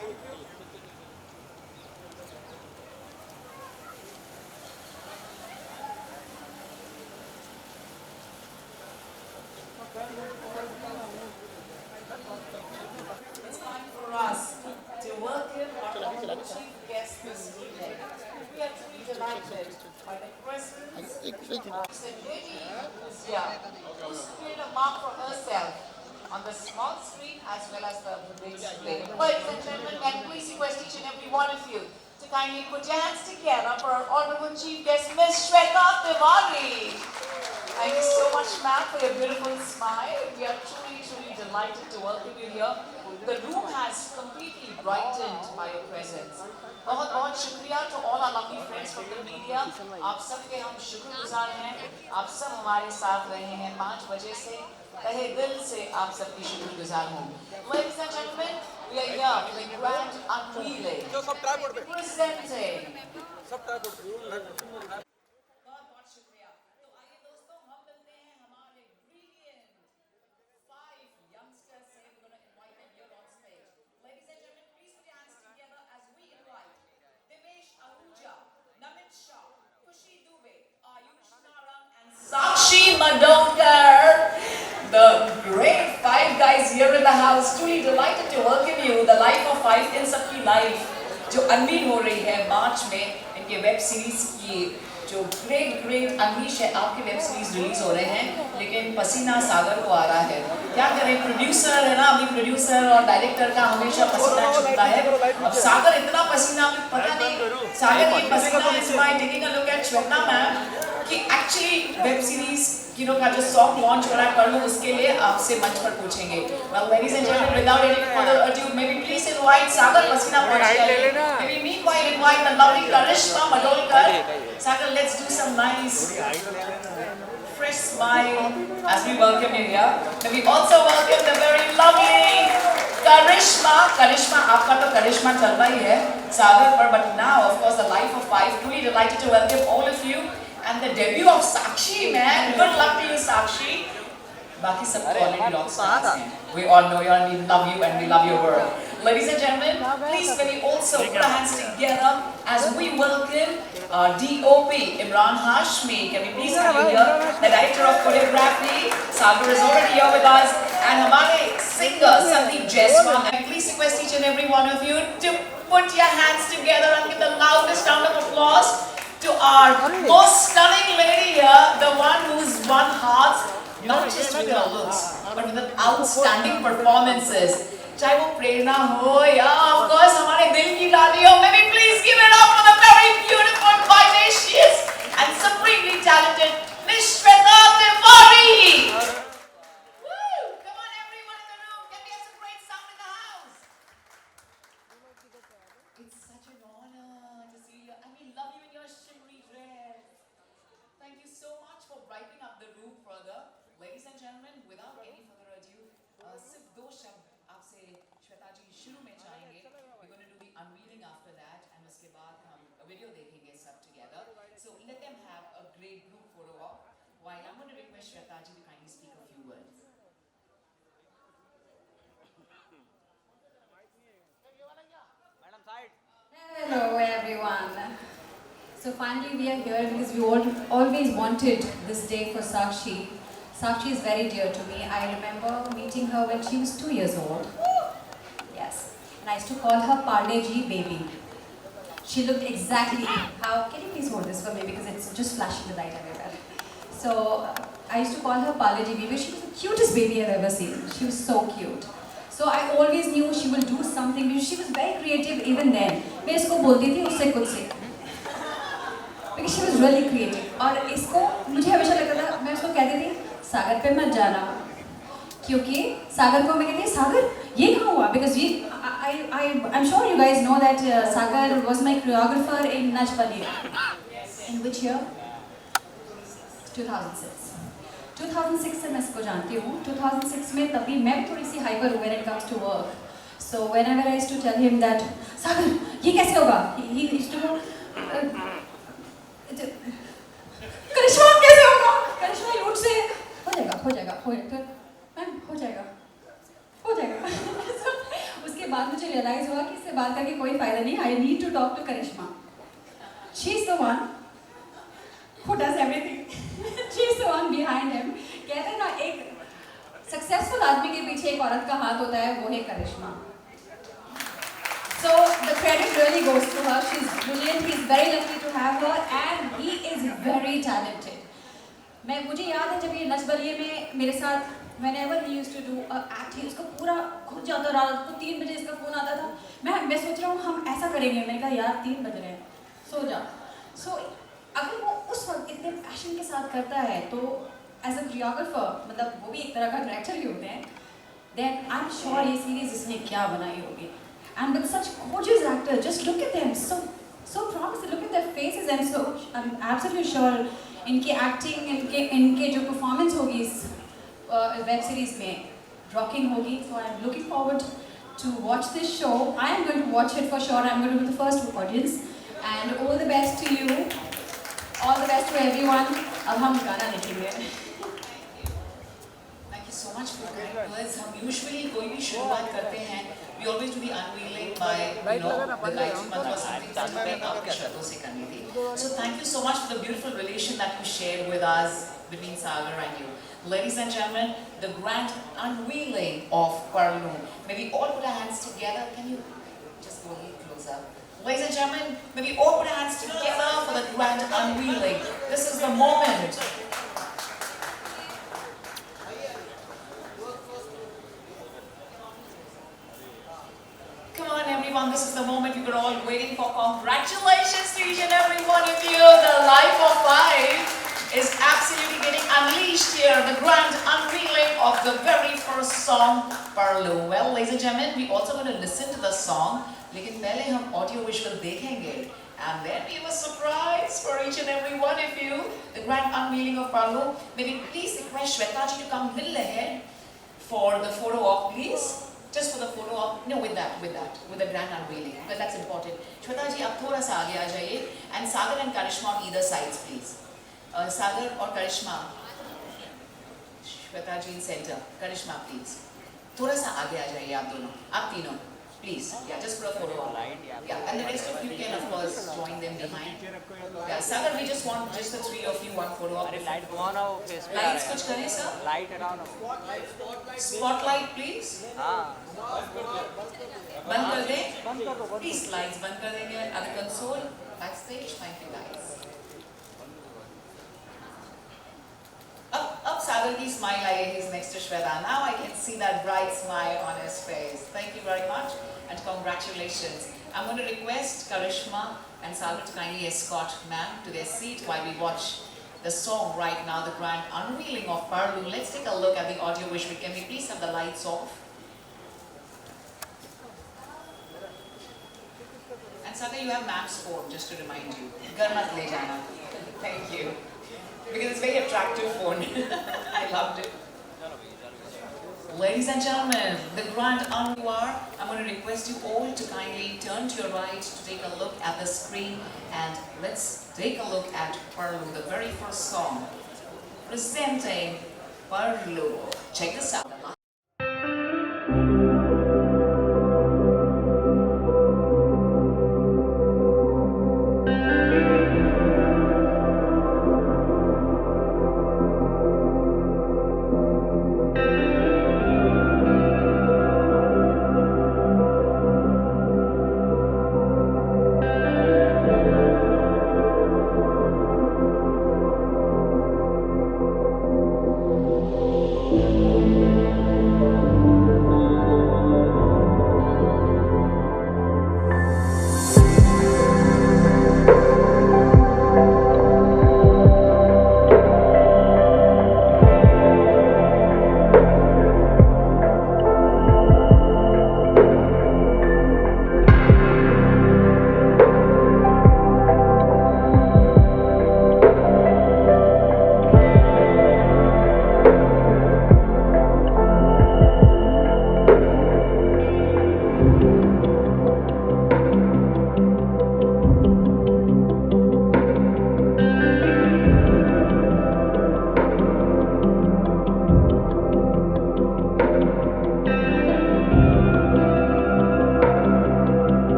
It's time for us to welcome our honorable chief guest this evening. We are truly delighted by the presence of the lady who's here, who's created a mark for herself on the small screen as well as the big screen. Ladies and gentlemen, may I please request each and every one of you to kindly put your hands together for our honorable chief guest, Ms. Shweta Tiwari. Thank you so much, ma'am, for your beautiful smile. We are truly, truly delighted to welcome you here. The room has completely brightened by your presence. बहुत बहुत शुक्रिया to all our lovely friends from the media. आप सबके हम शुक्रगुजार हैं. आप सब हमारे साथ रहे हैं 5 बजे से. तहे दिल से आप सबकी शुक्रगुजार हूँ. Ladies and gentlemen, we are here for the grand unveiling. Presenting. Sakshi Madolkar, the great 5 guys here in the house. Truly delighted to welcome you. The Life of 5 in सबकी लाइफ जो अनवील हो रही है मार्च में इनके web series की जो great अनवीश है. आपके वेब सीरीज रिलीज हो रहे हैं लेकिन पसीना सागर को आ रहा है. क्या करें, प्रोड्यूसर है ना, अभी प्रोड्यूसर और डायरेक्टर का हमेशा पसीना छूटता है. अब सागर इतना पसीना अभी पता नहीं सागर ये पसीना is by taking a look at Shweta ma'am कि एक्चुअली वेब सीरीज का जो सॉन्ग लॉन्च हो रहा है कर लो उसके लिए आपसे मंच पर पूछेंगे. Well, ladies and gentlemen, without any further ado, maybe please invite Sagar Pasina Pachai. Maybe meanwhile invite the lovely Karishma Madolkar. Sagar, let's do some nice fresh smile as we welcome you here. And we also welcome the very lovely Karishma. Karishma, आपका तो करिश्मा चल रहा ही है सागर पर, but now of course the Life of 5. Truly delighted to welcome all of you. And the debut of Sakshi, man. Good luck to you, Sakshi. Baki sab already rock stars hain. We all know you and we love you and we love your world. Ladies and gentlemen, please can we also put our hands together as we welcome our DOP, Imran Hashmi. Can we please have you here? The director of choreography, Sagar is already here with us. And hamare singer, Sandeep Jaiswal. And please request each and every one of you to put your hands together and give the loudest round of applause to our most stunning lady here, the one who's won hearts, not just with her looks, but with her outstanding performances. चाहे वो प्रेरणा हो या of course हमारे दिल की लाली हो, maybe please give it up for the very beautiful, vivacious and supremely talented Ms. Shweta Tiwari. Ladies and gentlemen, without any further ado, सिर्फ 2 शब्द आपसे श्वेता जी शुरू में चाहेंगे. We're going to do the unveiling after that, and उसके बाद हम video देखेंगे सब together. So let them have a great group photo op. While I'm going to request Shweta ji to kindly speak a few words. Hello everyone. So finally we are here because we always wanted this day for Sakshi. Sakshi is very dear to me. I remember meeting her when she was 2 years old. Yes. And I used to call her Parle Ji baby. She looked exactly how... Can you please hold this for me because it's just flashing the light everywhere. So I used to call her Parle Ji baby. She was the cutest baby I've ever seen. She was so cute. So I always knew she will do something because she was very creative even then. मैं इसको बोलती थी उससे कुछ सीख. Because she was really creative. और इसको मुझे हमेशा लगता था, मैं उसको कहती थी सागर पे मत जाना क्योंकि सागर को मैं कहती थी सागर ये कहाँ हुआ because I'm sure you guys know that Sagar was my choreographer in Nach Baliye. In which year? 2006. 2006 से मैं इसको जानती हूँ. 2006 में तभी मैं भी थोड़ी सी hyper when it comes to work. So whenever I used to tell him that सागर ये कैसे होगा, he used to go करिश्मा कैसे होगा, करिश्मा लूट से हो जाएगा मैम हो जाएगा. उसके बाद मुझे रियलाइज हुआ कि इससे बात करके कोई फायदा नहीं. I need to talk to Karishma. She's the one who does everything. She's the one behind him. कहते हैं ना, एक सक्सेसफुल आदमी के पीछे एक औरत का हाथ होता है, वो है करिश्मा. So the credit really goes to her. She's brilliant. He's very lucky to have her, and he is very talented. मुझे याद है जब ये नच बलिए में मेरे साथ whenever he used to do a act, he उसका पूरा खुद जाता, रात को 3 बजे इसका फोन आता था. मैं सोच रहा हूँ हम ऐसा करेंगे. मैंने कहा यार 3 बज रहे हैं, सो जा. So अगर वो उस वक्त इतने पैशन के साथ करता है तो एज अ कोरियोग्राफर, मतलब वो भी एक तरह का डायरेक्टर ही होते हैं, then I'm sure ये सीरीज इसने क्या बनाई होगी. And with such gorgeous actors, just look at them, so promising. Look at their faces, and so I'm absolutely sure इनकी एक्टिंग, इनके जो परफॉर्मेंस होगी इस वेब सीरीज में रॉकिंग होगी. So I'm looking forward to watch this show. I am going to watch it for sure. I'm going to be the first audience. And all the best to you. All the best to everyone. अब हम गाना लिखेंगे. Thank you so much for your kind words. हम usually कोई भी शुरुआत करते हैं, we always do the unveiling by, you know, the Gayatri Mantra or something. तो मैं आपके शब्दों से करनी थी. So thank you so much for the beautiful relation that you shared with us between Sagar and you. Ladies and gentlemen, the grand unveiling of Parlu. May we all put our hands together. Can you just go a little closer? Ladies and gentlemen, may we all put our hands together for the grand unveiling. This is the moment. Come on everyone, this is the moment we were all waiting for. Congratulations to each and every one of you. The Life of Five is absolutely getting unleashed here. The grand unveiling of the very first song, Parlu. Well, ladies and gentlemen, we also going to listen to the song. लेकिन पहले हम audio visual देखेंगे. And then we have a surprise for each and every one of you. The grand unveiling of Parlu. May we please request Shweta ji to come a little ahead for the photo op, please. Just for the photo op. No, with the grand unveiling, because that's important. Shweta ji, आप थोड़ा सा आगे आ जाइए. And Sagar and Karishma on either sides, please. Sagar और Karishma. Shweta ji in center. Karishma, please. थोड़ा सा आगे आ जाइए आप दोनों. आप तीनों. Please, yeah, just for a photo op. Yeah, and the rest of you can of course join them behind. Yeah, Sagar, we just want just the 3 of you one photo op. Light घुमाना हो face पे. Lights कुछ करें sir? Light हटाओ. Spotlight please. हाँ. बंद कर दें. बंद कर दो. Please lights बंद कर देंगे. At the console, backstage, thank you guys. Up Sagar ki smile आई है. He's next to Shweta. Now I can see that bright smile on his face. Thank you very much and congratulations. I'm going to request Karishma and Sagar to kindly escort ma'am to their seat while we watch the song right now, the grand unveiling of Parlu. Let's take a look at the audio visual. Can we please have the lights off? And Sagar, you have ma'am's phone, just to remind you. Ghar mat le jana. Thank you. Because it's a very attractive phone. I loved it. Ladies and gentlemen, the grand unveiling. I'm going to request you all to kindly turn to your right to take a look at the screen, and let's take a look at Parlu, the very first song presenting Parlu. Check this out.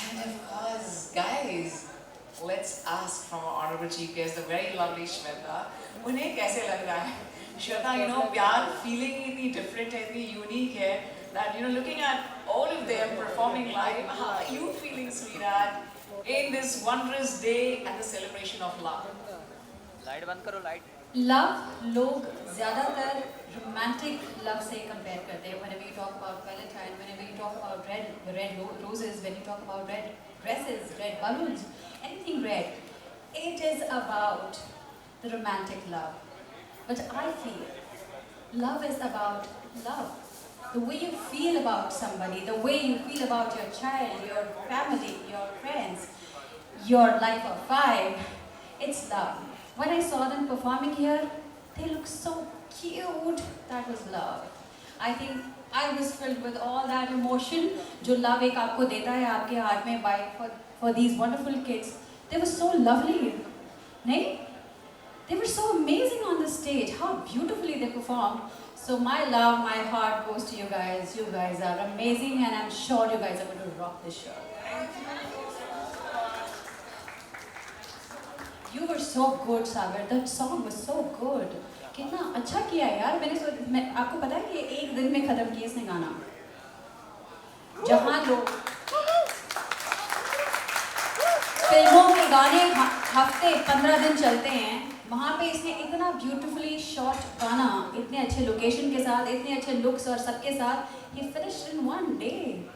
And of course, guys, let's ask from our honorable chief guest, the very lovely Shweta. उन्हें कैसे लग रहा है? Shweta, you know, प्यार feeling इतनी different है, इतनी unique है, that you know, looking at all of them performing live, how are you feeling, sweetheart, in this wondrous day and the celebration of love? Light बंद करो light. Love लोग ज़्यादातर romantic love से compare करते हैं. Whenever you talk about Valentine, whenever you talk about red roses, when you talk about red dresses, red balloons, anything red, it is about the romantic love. But I feel love is about love. The way you feel about somebody, the way you feel about your child, your family, your friends, your life of five, it's love. When I saw them performing here, they look so cute. That was love. I think I was filled with all that emotion. जो love एक आपको देता है आपके हाथ में by for these wonderful kids. They were so lovely. नहीं? They were so amazing on the stage. How beautifully they performed. So my love, my heart goes to you guys. You guys are amazing, and I'm sure you guys are going to rock this show. You were so good, Sagar. That song was so good. कितना अच्छा किया यार. मैं आपको पता है कि एक दिन में खत्म किया इसने गाना. जहाँ लोग फिल्मों के गाने हफ्ते 15 दिन चलते हैं, वहाँ पे इसने इतना ब्यूटीफुली शॉट गाना, इतने अच्छे लोकेशन के साथ, इतने अच्छे लुक्स और सबके साथ, he finished in one day.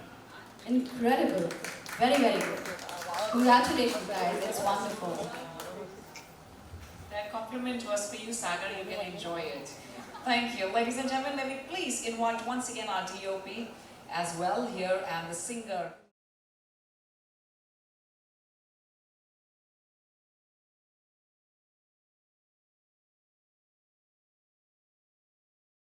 Incredible. Very, very good. Congratulations, guys. It's wonderful. That compliment was for you, Sagar. You can enjoy it. Thank you. Ladies and gentlemen, let me please invite once again our DOP as well here and the singer.